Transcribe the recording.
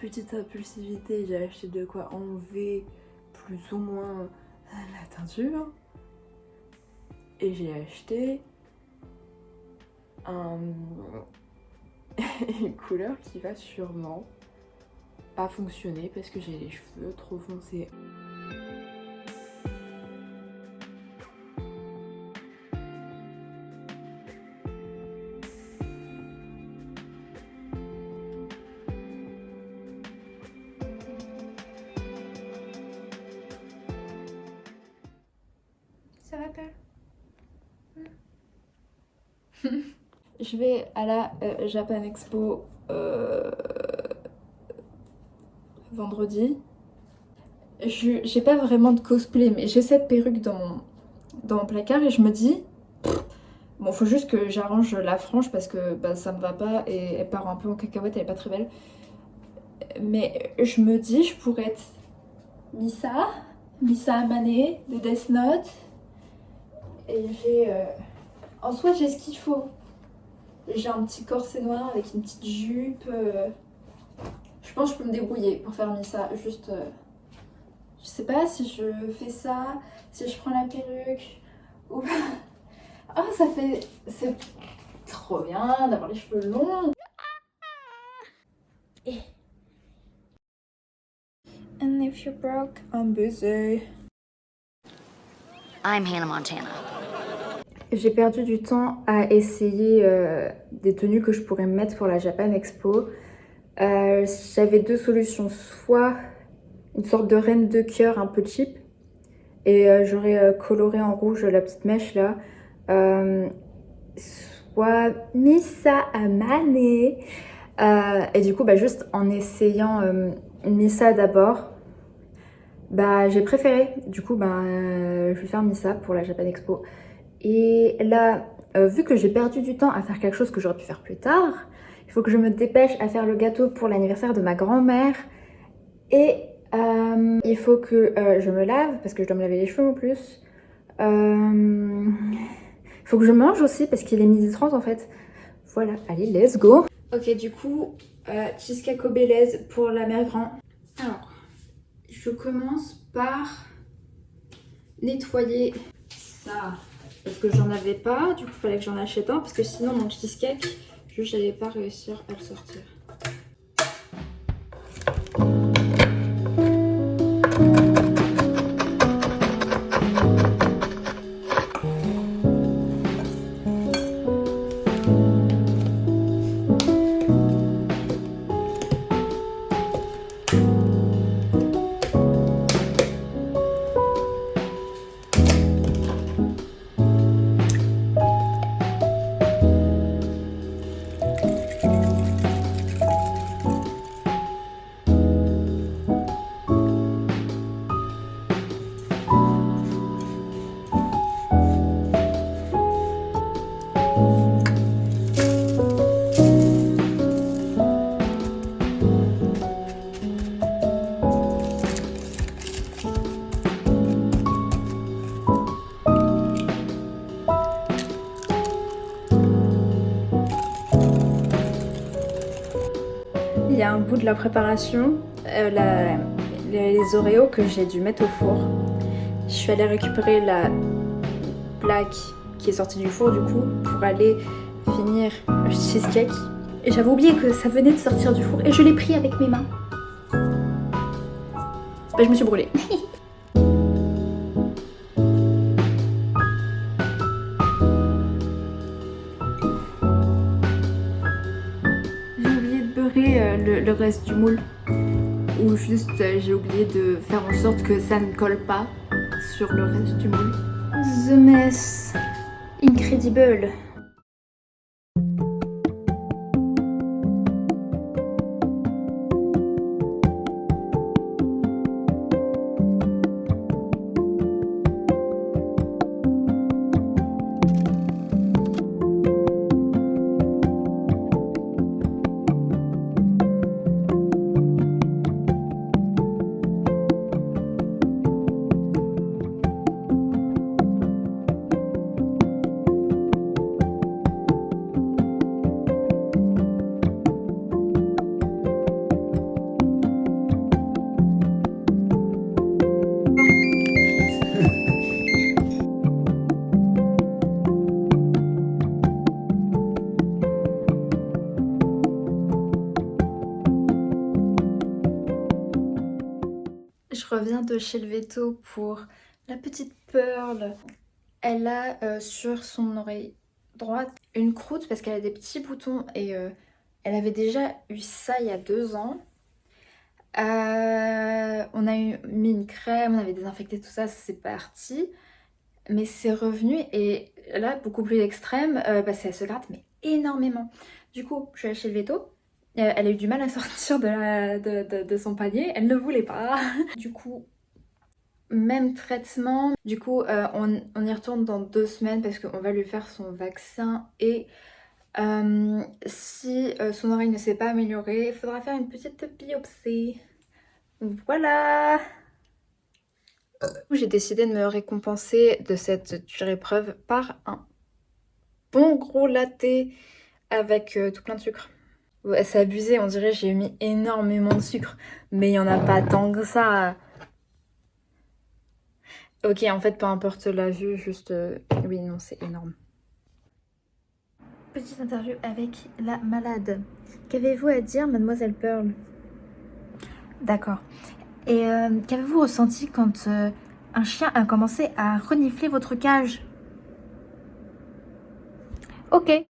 petite impulsivité, j'ai acheté de quoi enlever plus ou moins la teinture. Et j'ai acheté une couleur qui va sûrement pas fonctionner parce que j'ai les cheveux trop foncés. Ça va pas? Je vais à la Japan Expo vendredi. J'ai pas vraiment de cosplay, mais j'ai cette perruque dans mon placard et je me dis, bon, faut juste que j'arrange la frange parce que bah, ça me va pas et elle part un peu en cacahuète, elle est pas très belle. Mais je me dis, je pourrais être Misa Amane de Death Note. Et j'ai. En soi, j'ai ce qu'il faut. J'ai un petit corset noir avec une petite jupe. Je pense que je peux me débrouiller pour faire Misa. Juste. Je sais pas si je fais ça, si je prends la perruque ou. Oh, ça fait. C'est trop bien d'avoir les cheveux longs. And if you're broke, I'm busy. I'm Hannah Montana. J'ai perdu du temps à essayer des tenues que je pourrais mettre pour la Japan Expo. J'avais deux solutions, soit une sorte de reine de cœur un peu cheap, et j'aurais coloré en rouge la petite mèche là, soit Misa Amane. Et du coup, bah, juste en essayant Misa d'abord, bah, j'ai préféré. Du coup, bah, je vais faire Misa pour la Japan Expo. Et là, vu que j'ai perdu du temps à faire quelque chose que j'aurais pu faire plus tard, il faut que je me dépêche à faire le gâteau pour l'anniversaire de ma grand-mère. Et il faut que je me lave, parce que je dois me laver les cheveux en plus. Il faut que je mange aussi, parce qu'il est 12h30 en fait. Voilà, allez, let's go. Ok, du coup, cheesecake au Belize pour la mère grand. Alors, je commence par nettoyer ça. Parce que j'en avais pas, du coup il fallait que j'en achète un parce que sinon mon cheesecake, juste j'allais pas réussir à le sortir. Il y a un bout de la préparation, les Oreos que j'ai dû mettre au four. Je suis allée récupérer la plaque qui est sortie du four du coup pour aller finir le cheesecake. Et j'avais oublié que ça venait de sortir du four et je l'ai pris avec mes mains. Bah, je me suis brûlée. J'ai oublié de beurrer le reste du moule. Ou juste j'ai oublié de faire en sorte que ça ne colle pas sur le reste du moule. The mess. Incredible. vient de chez le veto pour la petite Pearl. Elle a sur son oreille droite une croûte parce qu'elle a des petits boutons et elle avait déjà eu ça il y a 2 ans. On a mis une crème, on avait désinfecté tout ça, c'est parti. Mais c'est revenu et là, beaucoup plus extrême, elle se gratte mais énormément. Du coup, je suis allée chez le veto. Elle a eu du mal à sortir de son panier, elle ne voulait pas. Du coup, même traitement. Du coup, on y retourne dans 2 semaines parce qu'on va lui faire son vaccin et si son oreille ne s'est pas améliorée, il faudra faire une petite biopsie. Voilà! J'ai décidé de me récompenser de cette dure épreuve par un bon gros latte avec tout plein de sucre. Ouais, c'est abusé, on dirait j'ai mis énormément de sucre, mais il n'y en a pas tant que ça. Ok, en fait, peu importe la vue, juste... oui, non, c'est énorme. Petite interview avec la malade. Qu'avez-vous à dire, mademoiselle Pearl? D'accord. Et qu'avez-vous ressenti quand un chien a commencé à renifler votre cage? Ok.